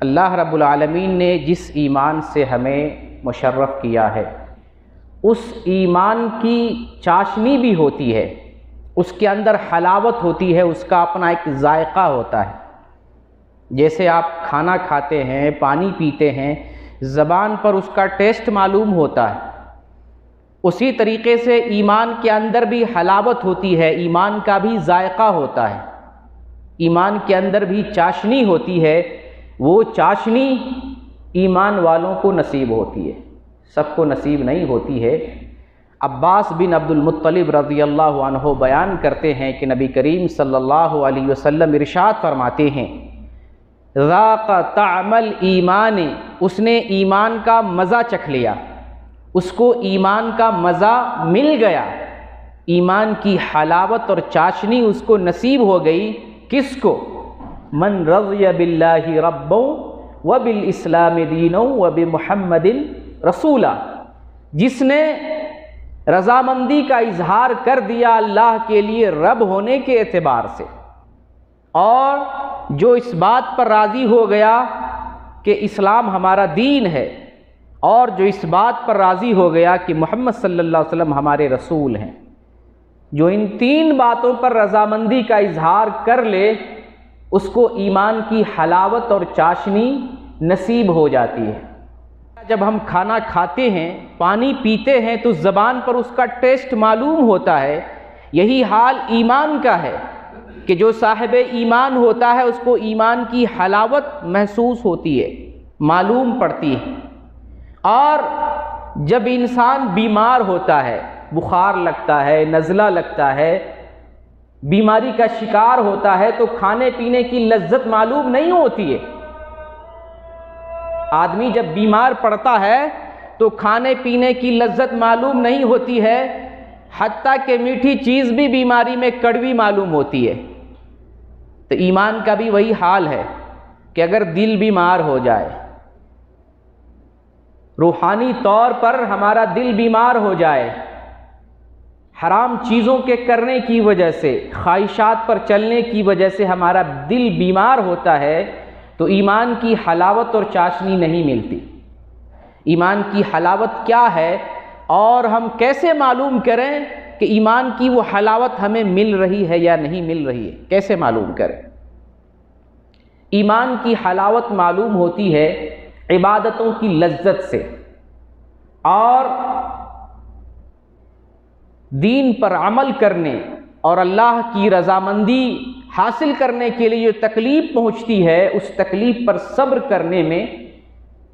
اللہ رب العالمین نے جس ایمان سے ہمیں مشرف کیا ہے اس ایمان کی چاشنی بھی ہوتی ہے، اس کے اندر حلاوت ہوتی ہے، اس کا اپنا ایک ذائقہ ہوتا ہے۔ جیسے آپ کھانا کھاتے ہیں، پانی پیتے ہیں، زبان پر اس کا ٹیسٹ معلوم ہوتا ہے، اسی طریقے سے ایمان کے اندر بھی حلاوت ہوتی ہے، ایمان کا بھی ذائقہ ہوتا ہے، ایمان کے اندر بھی چاشنی ہوتی ہے۔ وہ چاشنی ایمان والوں کو نصیب ہوتی ہے، سب کو نصیب نہیں ہوتی ہے۔ عباس بن عبد المطلب رضی اللہ عنہ بیان کرتے ہیں کہ نبی کریم صلی اللہ علیہ وسلم ارشاد فرماتے ہیں، ذاق طعم الایمان، اس نے ایمان کا مزہ چکھ لیا، اس کو ایمان کا مزہ مل گیا، ایمان کی حلاوت اور چاشنی اس کو نصیب ہو گئی۔ کس کو؟ من رضی باللہ ربا وبالاسلام دینا وبمحمد رسولا، جس نے رضامندی کا اظہار کر دیا اللہ کے لیے رب ہونے کے اعتبار سے، اور جو اس بات پر راضی ہو گیا کہ اسلام ہمارا دین ہے، اور جو اس بات پر راضی ہو گیا کہ محمد صلی اللہ علیہ وسلم ہمارے رسول ہیں، جو ان تین باتوں پر رضامندی کا اظہار کر لے، اس کو ایمان کی حلاوت اور چاشنی نصیب ہو جاتی ہے۔ جب ہم کھانا کھاتے ہیں، پانی پیتے ہیں تو زبان پر اس کا ٹیسٹ معلوم ہوتا ہے، یہی حال ایمان کا ہے کہ جو صاحب ایمان ہوتا ہے اس کو ایمان کی حلاوت محسوس ہوتی ہے، معلوم پڑتی ہے۔ اور جب انسان بیمار ہوتا ہے، بخار لگتا ہے، نزلہ لگتا ہے، بیماری کا شکار ہوتا ہے، تو کھانے پینے کی لذت معلوم نہیں ہوتی ہے۔ آدمی جب بیمار پڑتا ہے تو کھانے پینے کی لذت معلوم نہیں ہوتی ہے، حتیٰ کہ میٹھی چیز بھی بیماری میں کڑوی معلوم ہوتی ہے۔ تو ایمان کا بھی وہی حال ہے کہ اگر دل بیمار ہو جائے، روحانی طور پر ہمارا دل بیمار ہو جائے، حرام چیزوں کے کرنے کی وجہ سے، خواہشات پر چلنے کی وجہ سے ہمارا دل بیمار ہوتا ہے، تو ایمان کی حلاوت اور چاشنی نہیں ملتی۔ ایمان کی حلاوت کیا ہے اور ہم کیسے معلوم کریں کہ ایمان کی وہ حلاوت ہمیں مل رہی ہے یا نہیں مل رہی ہے؟ کیسے معلوم کریں؟ ایمان کی حلاوت معلوم ہوتی ہے عبادتوں کی لذت سے، اور دین پر عمل کرنے اور اللہ کی رضامندی حاصل کرنے کے لیے جو تکلیف پہنچتی ہے، اس تکلیف پر صبر کرنے میں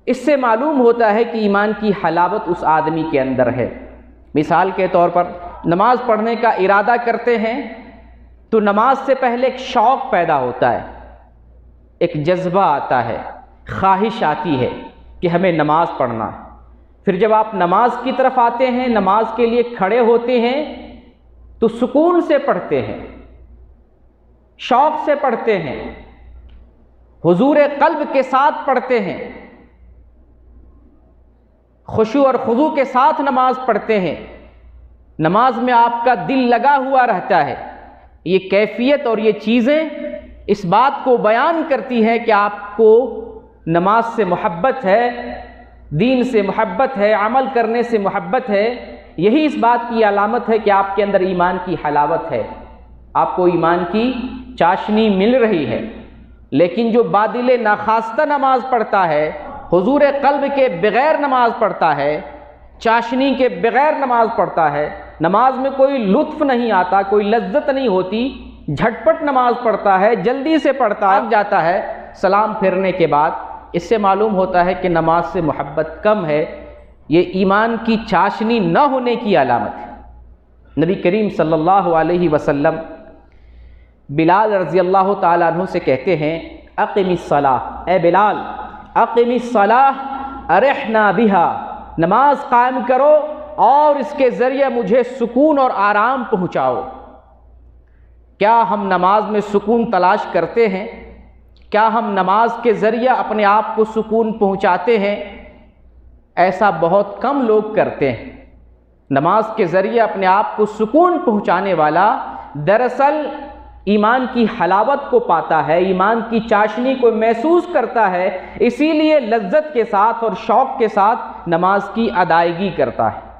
اس سے معلوم ہوتا ہے کہ ایمان کی حلاوت اس آدمی کے اندر ہے۔ مثال کے طور پر نماز پڑھنے کا ارادہ کرتے ہیں تو نماز سے پہلے ایک شوق پیدا ہوتا ہے، ایک جذبہ آتا ہے، خواہش آتی ہے کہ ہمیں نماز پڑھنا ہے۔ پھر جب آپ نماز کی طرف آتے ہیں، نماز کے لیے کھڑے ہوتے ہیں، تو سکون سے پڑھتے ہیں، شوق سے پڑھتے ہیں، حضور قلب کے ساتھ پڑھتے ہیں، خشوع اور خضوع کے ساتھ نماز پڑھتے ہیں، نماز میں آپ کا دل لگا ہوا رہتا ہے۔ یہ کیفیت اور یہ چیزیں اس بات کو بیان کرتی ہیں کہ آپ کو نماز سے محبت ہے، دین سے محبت ہے، عمل کرنے سے محبت ہے۔ یہی اس بات کی علامت ہے کہ آپ کے اندر ایمان کی حلاوت ہے، آپ کو ایمان کی چاشنی مل رہی ہے۔ لیکن جو بادل ناخواستہ نماز پڑھتا ہے، حضور قلب کے بغیر نماز پڑھتا ہے، چاشنی کے بغیر نماز پڑھتا ہے، نماز میں کوئی لطف نہیں آتا، کوئی لذت نہیں ہوتی، جھٹپٹ نماز پڑھتا ہے، جلدی سے پڑھتا جاتا ہے، سلام پھرنے کے بعد، اس سے معلوم ہوتا ہے کہ نماز سے محبت کم ہے، یہ ایمان کی چاشنی نہ ہونے کی علامت ہے۔ نبی کریم صلی اللہ علیہ وسلم بلال رضی اللہ تعالیٰ عنہ سے کہتے ہیں، اقم الصلاۃ، اے بلال اقم الصلاۃ ارحنا بہا، نماز قائم کرو اور اس کے ذریعے مجھے سکون اور آرام پہنچاؤ۔ کیا ہم نماز میں سکون تلاش کرتے ہیں؟ کیا ہم نماز کے ذریعے اپنے آپ کو سکون پہنچاتے ہیں؟ ایسا بہت کم لوگ کرتے ہیں۔ نماز کے ذریعے اپنے آپ کو سکون پہنچانے والا دراصل ایمان کی حلاوت کو پاتا ہے، ایمان کی چاشنی کو محسوس کرتا ہے، اسی لیے لذت کے ساتھ اور شوق کے ساتھ نماز کی ادائیگی کرتا ہے۔